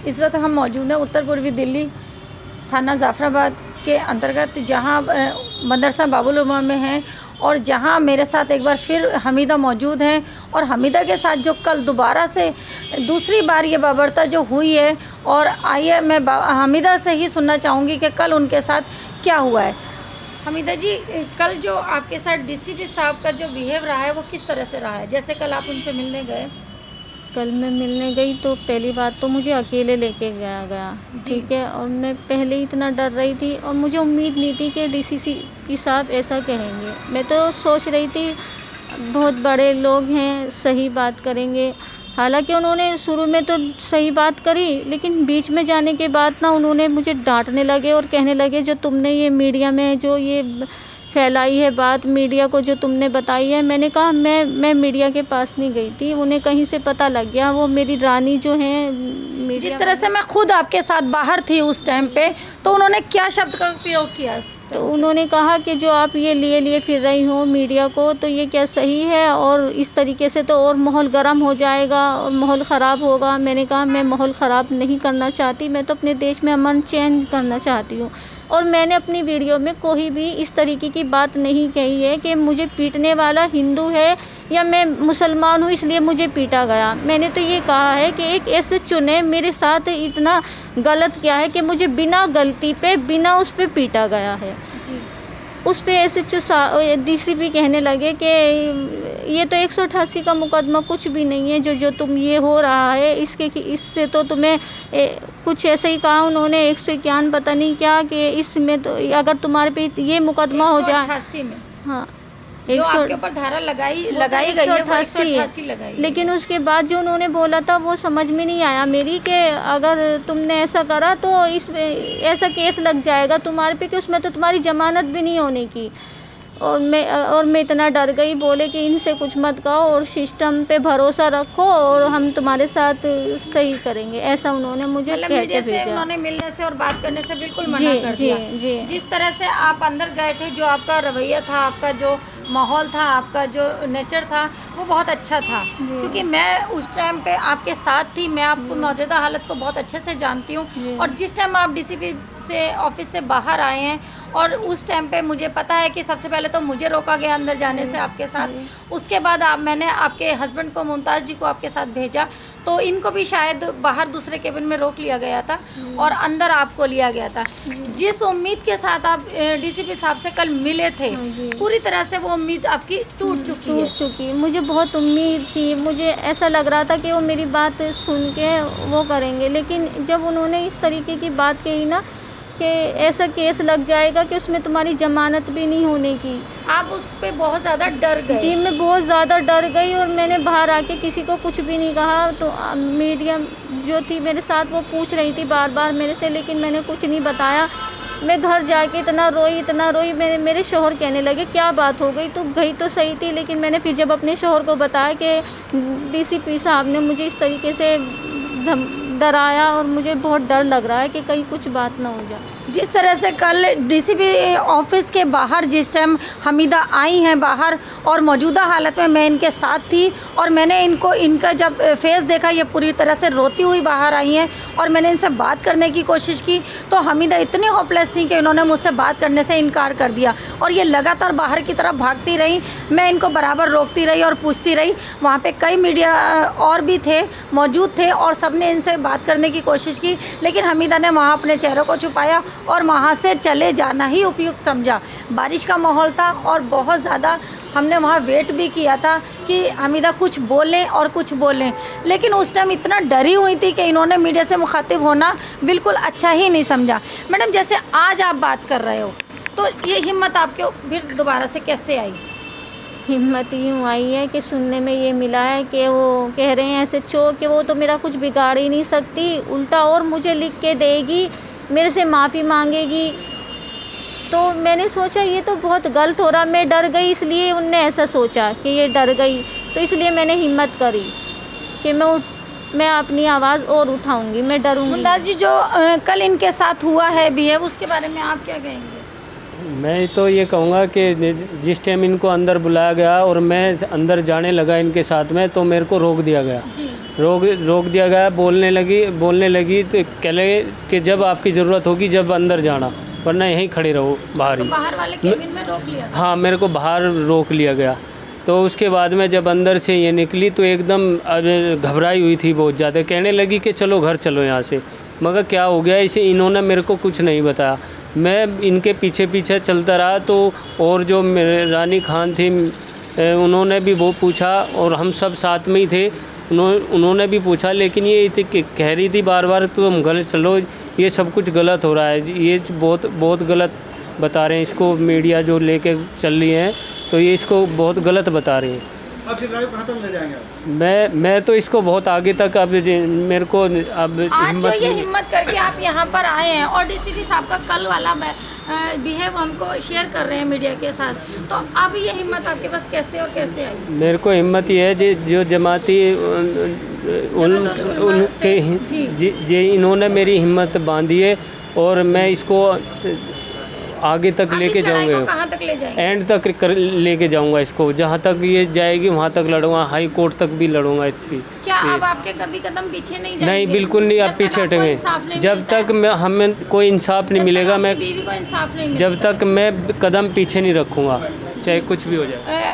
इस वक्त हम मौजूद हैं उत्तर पूर्वी दिल्ली, थाना जाफराबाद के अंतर्गत, जहां मदरसा बाबुल उलमा में हैं और जहां मेरे साथ एक बार फिर हमीदा मौजूद हैं। और हमीदा के साथ जो कल दोबारा से दूसरी बार ये बर्बरता जो हुई है, और आइए मैं हमीदा से ही सुनना चाहूँगी कि कल उनके साथ क्या हुआ है। हमीदा जी, कल जो आपके साथ डीसीपी साहब का जो बिहेव रहा है वो किस तरह से रहा है? जैसे कल आप उनसे मिलने गए। कल मैं मिलने गई तो पहली बात तो मुझे अकेले लेके गया, ठीक है। और मैं पहले ही इतना डर रही थी और मुझे उम्मीद नहीं थी कि डीसीपी साहब ऐसा कहेंगे। मैं तो सोच रही थी बहुत बड़े लोग हैं, सही बात करेंगे। हालांकि उन्होंने शुरू में तो सही बात करी, लेकिन बीच में जाने के बाद ना उन्होंने मुझे डांटने लगे और कहने लगे जो तुमने ये मीडिया में जो ये फैलाई है बात, मीडिया को जो तुमने बताई है। मैंने कहा मैं मीडिया के पास नहीं गई थी, उन्हें कहीं से पता लग गया। वो मेरी रानी जो है मीडिया, जिस तरह से मैं खुद आपके साथ बाहर थी उस टाइम पे, तो उन्होंने क्या शब्द का प्रयोग किया? तो उन्होंने कहा कि जो आप ये लिए फिर रही हो मीडिया को, तो ये क्या सही है? और इस तरीके से तो और माहौल गर्म हो जाएगा और माहौल ख़राब होगा। मैंने कहा मैं माहौल ख़राब नहीं करना चाहती, मैं तो अपने देश में अमन चैन करना चाहती हूँ। और मैंने अपनी वीडियो में कोई भी इस तरीके की बात नहीं कही है कि मुझे पीटने वाला हिंदू है या मैं मुसलमान हूँ इसलिए मुझे पीटा गया। मैंने तो ये कहा है कि एक ऐसे चुने मेरे साथ इतना गलत क्या है कि मुझे बिना गलती पे बिना उस पे पीटा गया है। उस पे ऐसे डीसीपी कहने लगे कि ये तो 188 का मुकदमा कुछ भी नहीं है, जो तुम ये हो रहा है इससे तो तुम्हें कुछ ऐसा ही कहा उन्होंने 151 पता नहीं क्या, कि इसमें तो अगर तुम्हारे पे ये मुकदमा हो जाए। 188 में हाँ, जो आपके ऊपर धारा लगाई गई है, 188 लगाई। लेकिन उसके बाद जो उन्होंने बोला था वो समझ में नहीं आया मेरी, कि अगर तुमने ऐसा करा तो इसमें ऐसा केस लग जाएगा तुम्हारे पे कि उसमें तो तुम्हारी जमानत भी नहीं होने की। और मैं इतना डर गई। बोले कि इनसे कुछ मत कहो और सिस्टम पे भरोसा रखो और हम तुम्हारे साथ सही करेंगे, ऐसा उन्होंने मुझे कहते भेजा। उन्होंने मिलने से और बात करने से बिल्कुल मना कर दिया। जी। जिस तरह से आप अंदर गए थे, जो आपका रवैया था, आपका जो माहौल था, आपका जो नेचर था, वो बहुत अच्छा था। क्योंकि मैं उस टाइम पे आपके साथ थी, मैं आपको मौजूदा हालत को बहुत अच्छे से जानती हूँ। और जिस टाइम आप डीसीपी से ऑफिस से बाहर आए हैं, और उस टाइम पे मुझे पता है कि सबसे पहले तो मुझे रोका गया अंदर जाने से आपके साथ। उसके बाद मैंने आपके हस्बैंड को, मुमताज़ जी को आपके साथ भेजा, तो इनको भी शायद बाहर दूसरे केबिन में रोक लिया गया था और अंदर आपको लिया गया था। जिस उम्मीद के साथ आप डीसीपी साहब से कल मिले थे, पूरी तरह से वो उम्मीद आपकी टूट चुकी। मुझे बहुत उम्मीद थी, मुझे ऐसा लग रहा था कि वो मेरी बात सुन के वो करेंगे, लेकिन जब उन्होंने इस तरीके की बात कही ना कि ऐसा केस लग जाएगा कि उसमें तुम्हारी जमानत भी नहीं होने की, आप उस पे बहुत ज़्यादा डर गए। जी, मैं बहुत ज़्यादा डर गई और मैंने बाहर आके किसी को कुछ भी नहीं कहा। तो मीडिया जो थी मेरे साथ वो पूछ रही थी बार बार मेरे से, लेकिन मैंने कुछ नहीं बताया। मैं घर जाके इतना रोई। मेरे शौहर कहने लगे क्या बात हो गई, तू गई तो सही थी। लेकिन मैंने फिर जब अपने शौहर को बताया कि डीसीपी साहब ने मुझे इस तरीके से डराया और मुझे बहुत डर लग रहा है कि कहीं कुछ बात ना हो जाए। जिस तरह से कल डीसीपी ऑफिस के बाहर जिस टाइम हमीदा आई हैं बाहर, और मौजूदा हालत में मैं इनके साथ थी, और मैंने इनका जब फेस देखा, ये पूरी तरह से रोती हुई बाहर आई हैं, और मैंने इनसे बात करने की कोशिश की, तो हमीदा इतनी होपलेस थी कि इन्होंने मुझसे बात करने से इनकार कर दिया और ये लगातार बाहर की तरफ भागती रही। मैं इनको बराबर रोकती रही और पूछती रही। वहाँ पे कई मीडिया और भी थे, मौजूद थे, और सब ने इनसे बात करने की कोशिश की, लेकिन हमीदा ने वहाँ अपने चेहरे को छुपाया और वहाँ से चले जाना ही उपयुक्त समझा। बारिश का माहौल था और बहुत ज़्यादा हमने वहाँ वेट भी किया था कि हमीदा कुछ बोलें और कुछ बोलें, लेकिन उस टाइम इतना डरी हुई थी कि इन्होंने मीडिया से मुखातिब होना बिल्कुल अच्छा ही नहीं समझा। मैडम, जैसे आज आप बात कर रहे हो, तो ये हिम्मत आपके फिर दोबारा से कैसे आई? हिम्मत यूँ आई है कि सुनने में ये मिला है कि वो कह रहे हैं SHO कि वो तो मेरा कुछ बिगाड़ ही नहीं सकती, उल्टा और मुझे लिख के देगी, मेरे से माफ़ी मांगेगी। तो मैंने सोचा ये तो बहुत गलत हो रहा। मैं डर गई, इसलिए उनने ऐसा सोचा कि ये डर गई, तो इसलिए मैंने हिम्मत करी कि मैं अपनी आवाज़ और उठाऊंगी, मैं डरूंगी। मुमताज़ जी, जो कल इनके साथ हुआ है बिहेव, उसके बारे में आप क्या कहेंगे? मैं तो ये कहूँगा कि जिस टाइम इनको अंदर बुलाया गया और मैं अंदर जाने लगा इनके साथ में, तो मेरे को रोक दिया गया। जी। रोक दिया गया। बोलने लगी तो कह लगे कि जब आपकी ज़रूरत होगी जब अंदर जाना, वरना यहीं खड़े रहो बाहर तो ही। बाहर वाले केबिन में रोक लिया था? हाँ, मेरे को बाहर रोक लिया गया। तो उसके बाद में जब अंदर से ये निकली तो एकदम घबराई हुई थी बहुत ज़्यादा, कहने लगी कि चलो घर चलो यहाँ से। मगर क्या हो गया इसे, इन्होंने मेरे को कुछ नहीं बताया। मैं इनके पीछे पीछे चलता रहा, तो और जो मेरे रानी खान थी उन्होंने भी वो पूछा, और हम सब साथ में ही थे, उन्होंने भी पूछा, लेकिन ये कह रही थी बार बार तुम घर चलो, ये सब कुछ गलत हो रहा है, ये बहुत गलत बता रहे हैं इसको, मीडिया जो लेके चल रही है तो ये इसको बहुत गलत बता रही है। अब सिराज को कहाँ तक ले जाएंगे आप? मैं तो इसको बहुत आगे तक, अब मेरे को अब आज जो ये हिम्मत करके आप यहाँ पर आए हैं और डीसीपी साहब का कल वाला बिहेव हमको शेयर कर रहे हैं मीडिया के साथ, तो अब ये हिम्मत आपके पास कैसे और कैसे आई? मेरे को हिम्मत ये है जो जमाती उनके जी इन्होंने मेरी हिम्मत बांधी है, और मैं इसको आगे तक लेके जाऊंगा, कहाँ तक ले जाएंगे? एंड तक लेके जाऊंगा इसको, जहाँ तक ये जाएगी वहाँ तक लड़ूंगा, हाई कोर्ट तक भी लड़ूंगा इसकी। क्या अब आपके कभी कदम पीछे नहीं जाएंगे? नहीं, बिल्कुल नहीं, अब पीछे हटेंगे जब तक हमें कोई इंसाफ नहीं मिलेगा। मैं बीवी को इंसाफ नहीं जब तक मैं कदम पीछे नहीं रखूँगा, चाहे कुछ भी हो जाए।